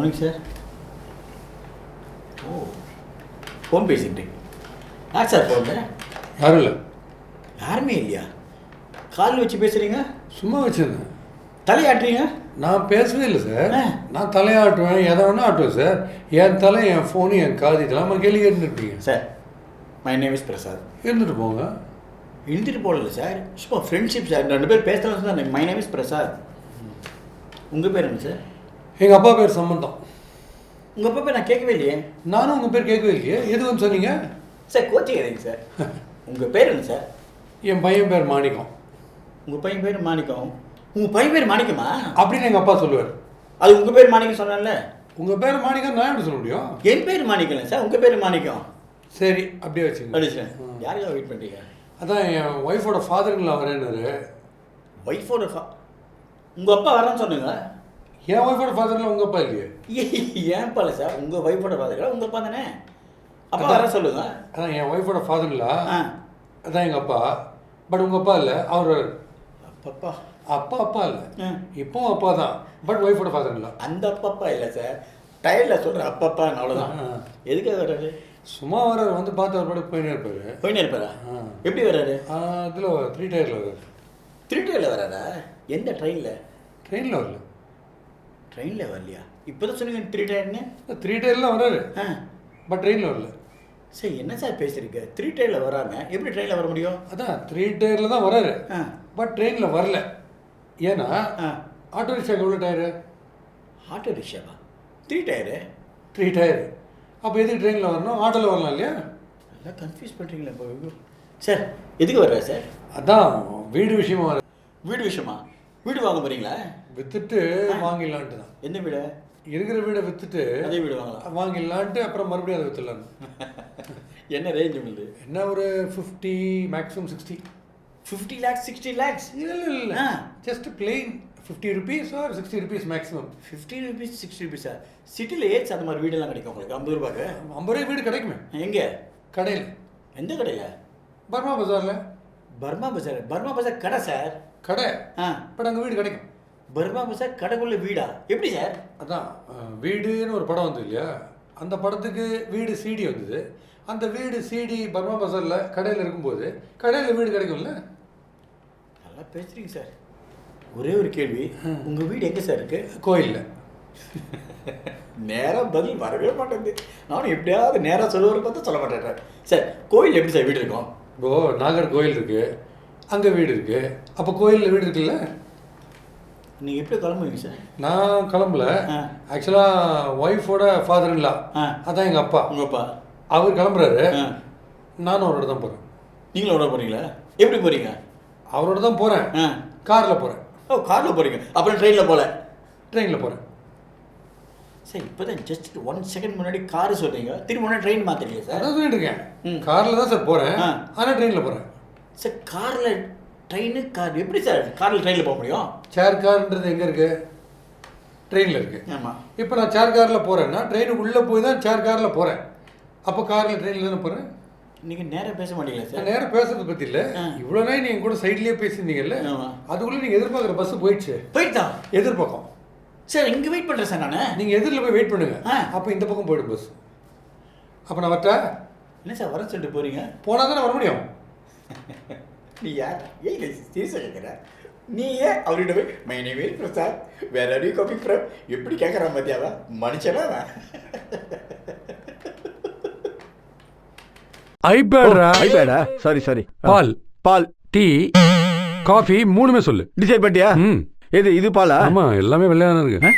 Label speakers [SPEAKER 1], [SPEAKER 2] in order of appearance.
[SPEAKER 1] Morning sir. ஓ, phone பேசிட்டு யார் sir phone?
[SPEAKER 2] யாரும் இல்லை.
[SPEAKER 1] யாருமே இல்லையா? கால் வச்சு பேசுகிறீங்க?
[SPEAKER 2] சும்மா வச்சுருந்தேன்.
[SPEAKER 1] தலையாட்டுறீங்க?
[SPEAKER 2] நான் பேசவே இல்லை சார். நான் தலையாட்டுவேன், எதை வேணா ஆட்டுவேன் சார். என் தலை, என் ஃபோனு, என் காது இதெல்லாம் கேள்வி கேட்டுருப்பீங்க
[SPEAKER 1] sir. My name is Prasad.
[SPEAKER 2] இருந்துட்டு போங்க.
[SPEAKER 1] எழுந்துட்டு போகல சார், சும்மா ஃப்ரெண்ட்ஷிப் சார். 2 பேர் பேசுகிறோம் sir. My name is Prasad. உங்கள் பேர் என்ன சார்?
[SPEAKER 2] எங்கள் அப்பா பேர் சம்பந்தம்.
[SPEAKER 1] உங்கள் அப்பா பேர் நான் கேட்கவே இல்லையே.
[SPEAKER 2] நானும் உங்கள் பேர் கேட்கவே இல்லையே. எது வந்து சொன்னீங்க
[SPEAKER 1] சார்? கோச்சிக்கிறீங்க சார். உங்கள் பேர் என்ன சார்?
[SPEAKER 2] என் பையன் பேர் மாணிக்கம்.
[SPEAKER 1] உங்கள் பையன் பேர் மாணிக்கம்? உங்கள் பையன் பேர் மாணிக்கமா
[SPEAKER 2] அப்படின்னு எங்கள் அப்பா சொல்லுவார்.
[SPEAKER 1] அது உங்கள் பேர் மாணிக்கம் சொன்னால.
[SPEAKER 2] உங்கள் பேர் மாணிக்கம் நான் எப்படி சொல்ல முடியும்?
[SPEAKER 1] என் பேர் மாணிக்கம் சார், உங்கள் பேர் மாணிக்கம்.
[SPEAKER 2] சரி, அப்படியே வச்சுங்க.
[SPEAKER 1] அப்படி சார். யாருக்காக வெயிட் பண்ணுறீங்க?
[SPEAKER 2] அதான் என் ஒய்ஃபோட ஃபாதருங்களா வரேன்னாரு.
[SPEAKER 1] ஒய்ஃபோட உங்கள் அப்பா வரேன்னு சொன்னீங்க.
[SPEAKER 2] என் ஒய்ஃபோட ஃபாதர்லாம் உங்கள் அப்பா இல்லையே.
[SPEAKER 1] ஏன் பால சார்? உங்கள் ஒய்ஃபோட ஃபாதர் உங்கள் அப்பா தானே. அப்பா வர சொல்லுங்க.
[SPEAKER 2] அதான் என் ஒய்ஃபோட ஃபாதருங்களா, அதான் எங்கள் அப்பா. பட் உங்கள் அப்பா இல்லை, அவர்
[SPEAKER 1] அப்பப்பா.
[SPEAKER 2] அப்பா இல்லை, இப்போவும் அப்பா தான். பட் ஒய்ஃபோட ஃபாதருங்களா.
[SPEAKER 1] அந்த அப்பப்பா இல்லை சார், டயரில் சொல்கிற அப்பப்பா. அவ்வளோதான். எதுக்காக வர்றாரு?
[SPEAKER 2] சும்மா வர்றாரு, வந்து பார்த்து அவர் பாட்டு போயினே இருப்பார்.
[SPEAKER 1] போயினே இருப்பாரா? எப்படி வர்றாரு?
[SPEAKER 2] அதில் 3 டயரில் வர்றாரு.
[SPEAKER 1] 3 டயரில் வர்றாரா? எந்த ட்ரெயினில்?
[SPEAKER 2] ட்ரெயினில் வரல.
[SPEAKER 1] ட்ரெயினில் வரலையா? இப்போ தான் சொன்னீங்க 3 டயர்னு.
[SPEAKER 2] 3 டயரில் வர்றாரு, பட் ட்ரெயினில் வரல.
[SPEAKER 1] சரி, என்ன சார் பேசுறீங்க? 3 டயரில் வராமல் எப்படி ட்ரெயினில் வர முடியும்?
[SPEAKER 2] அதான் 3 டயரில் தான் வர்றாரு, பட் ட்ரெயினில் வரல. ஏன்னா ஆட்டோ ரிக்ஷாக்கு எவ்வளோ டயரு?
[SPEAKER 1] ஆட்டோ ரிக்ஷாவா? 3 டயரு?
[SPEAKER 2] 3 டயரு. அப்போ எதுக்கு ட்ரெயினில் வரணும்? ஆட்டோவில் வரலாம் இல்லையா?
[SPEAKER 1] நல்லா கன்ஃபியூஸ் பண்ணுறீங்களா இப்போ சார்? எதுக்கு வர்றாரு சார்?
[SPEAKER 2] அதான் வீடு விஷயமா வர.
[SPEAKER 1] வீடு விஷயமா? வீடு வாங்க போகிறீங்களா?
[SPEAKER 2] விற்றுட்டு வாங்கிடலான்ட்டு தான்.
[SPEAKER 1] எந்த வீடு?
[SPEAKER 2] இருக்கிற வீடை விற்றுட்டு
[SPEAKER 1] அதே வீடு வாங்கலாம்
[SPEAKER 2] வாங்கிடலான்ட்டு. அப்புறம் மறுபடியும் அதை விற்றுலான்னு.
[SPEAKER 1] என்ன ரேஞ்ச் உங்களுக்கு?
[SPEAKER 2] என்ன ஒரு 50, மேக்ஸிமம் 60.
[SPEAKER 1] 50 lakhs, 60 lakhs?
[SPEAKER 2] இல்லை, just plain 50 rupees or 60 rupees maximum.
[SPEAKER 1] 50 rupees, 60 rupees sir. சிட்டியில் ஏச்சு அந்த மாதிரி வீடெல்லாம் கிடைக்கும் உங்களுக்கு 50 ரூபாய்க்கு?
[SPEAKER 2] 50 ரூபாய் வீடு கிடைக்குமே.
[SPEAKER 1] எங்கே?
[SPEAKER 2] கடையில்.
[SPEAKER 1] எந்த கடையில்?
[SPEAKER 2] பர்மா பஜாரில்.
[SPEAKER 1] பர்மா பஜார்? பர்மா பஜார் கடை சார்.
[SPEAKER 2] கடை. பட் அங்கே வீடு கிடைக்கும்.
[SPEAKER 1] பர்மா பஜார் கடைக்குள்ள வீடா? எப்படி சார்?
[SPEAKER 2] அதான் வீடுன்னு ஒரு படம் வந்தது இல்லையா, அந்த படத்துக்கு வீடு சிடி வந்தது. அந்த வீடு சிடி பர்மா பஜாரில் கடையில் இருக்கும்போது கடையில் வீடு கிடைக்கும்ல.
[SPEAKER 1] நல்லா பேசுறீங்க சார். ஒரே ஒரு கேள்வி, உங்கள் வீடு எங்கே சார் இருக்குது?
[SPEAKER 2] கோயிலில்.
[SPEAKER 1] நேராக பதில் வரவே மாட்டேங்குது. நானும் எப்படியாவது நேராக சொல்லுவார் பார்த்தா சொல்ல மாட்டேன் சார். கோயில் எப்படி சார் வீடு இருக்கும்?
[SPEAKER 2] இப்போ நாகர் கோயில் இருக்குது, அங்கே வீடு இருக்குது. அப்போ கோயிலில் வீடு இருக்குல்ல.
[SPEAKER 1] நீங்கள் எப்படி கிளம்புவீங்க சார்?
[SPEAKER 2] நான் கிளம்பல. ஆக்சுவலாக ஒய்ஃபோட ஃபாதர்-இன்-லா, அதான் எங்கள் அப்பா.
[SPEAKER 1] உங்கள் அப்பா
[SPEAKER 2] அவர் கிளம்புறாரு, நானும் அவரோட தான் போகிறேன்.
[SPEAKER 1] நீங்களும் அவரோட போகிறீங்களா? எப்படி போகிறீங்க?
[SPEAKER 2] அவரோட தான் போகிறேன். காரில் போகிறேன்.
[SPEAKER 1] ஓ, காரில் போகிறீங்க. அப்புறம் ட்ரெயினில் போகல?
[SPEAKER 2] ட்ரெயினில் போகிறேன்.
[SPEAKER 1] சார் இப்போ தான் ஜஸ்ட் 1 செகண்ட் முன்னாடி காரு சொல்கிறீங்க, திரும்ப உடனே ட்ரெயின் மாற்றுறீங்க சார்.
[SPEAKER 2] அதான் சொல்லிட்டு இருக்கேன். காரில் தான் சார் போகிறேன், ஆனால் ட்ரெயினில் போகிறேன்.
[SPEAKER 1] சார் காரில் ட்ரெயின் கார் எப்படி சார்? காரில் ட்ரெயினில் போக முடியும்?
[SPEAKER 2] சேர் கார்ன்றது எங்கே இருக்குது? ட்ரெயினில் இருக்குது.
[SPEAKER 1] ஆமாம்.
[SPEAKER 2] இப்போ நான் சேர் காரில் போகிறேன்னா ட்ரெயினுக்கு உள்ளே போய் தான் சேர் காரில் போகிறேன். அப்போ காரில் ட்ரெயினில் தானே போகிறேன்.
[SPEAKER 1] நீங்கள் நேராக பேச மாட்டீங்களா சார்?
[SPEAKER 2] நேராக பேசுறதை பற்றி இல்லை. இவ்வளோ நாள் நீங்கள் கூட சைட்லேயே பேசியிருந்தீங்கல்ல, அதுக்குள்ளே நீங்கள் எதிர்பார்க்குற பஸ்ஸு போயிடுச்சு.
[SPEAKER 1] போயிட்டா?
[SPEAKER 2] எதிர்பக்கம்
[SPEAKER 1] சார் இங்கே வெயிட் பண்ணுறேன் சார் நான்.
[SPEAKER 2] நீங்கள் எதிரில் போய் வெயிட் பண்ணுங்க, அப்போ இந்த பக்கம் போய்டும் பஸ். அப்போ நான் வரட்டா?
[SPEAKER 1] என்ன சார் வர சொல்லிட்டு போகிறீங்க?
[SPEAKER 2] போனால் தானே வர முடியும்.
[SPEAKER 1] நீ யார்? ஏன் சீரியஸாக கேட்குற? நீ ஏன் அவர்கிட்ட போய் my name is Prasad, where are you coming from எப்படி கேட்குறான் பார்த்தியாவா? மனுஷனா
[SPEAKER 3] ஐபேடா? சாரி. பால்
[SPEAKER 2] டீ காஃபி 3மே சொல்லு.
[SPEAKER 3] டிசைட் பண்ணிட்டியா? இது பாலா?
[SPEAKER 2] ஆமா, எல்லாமே வெள்ளையான இருக்கு.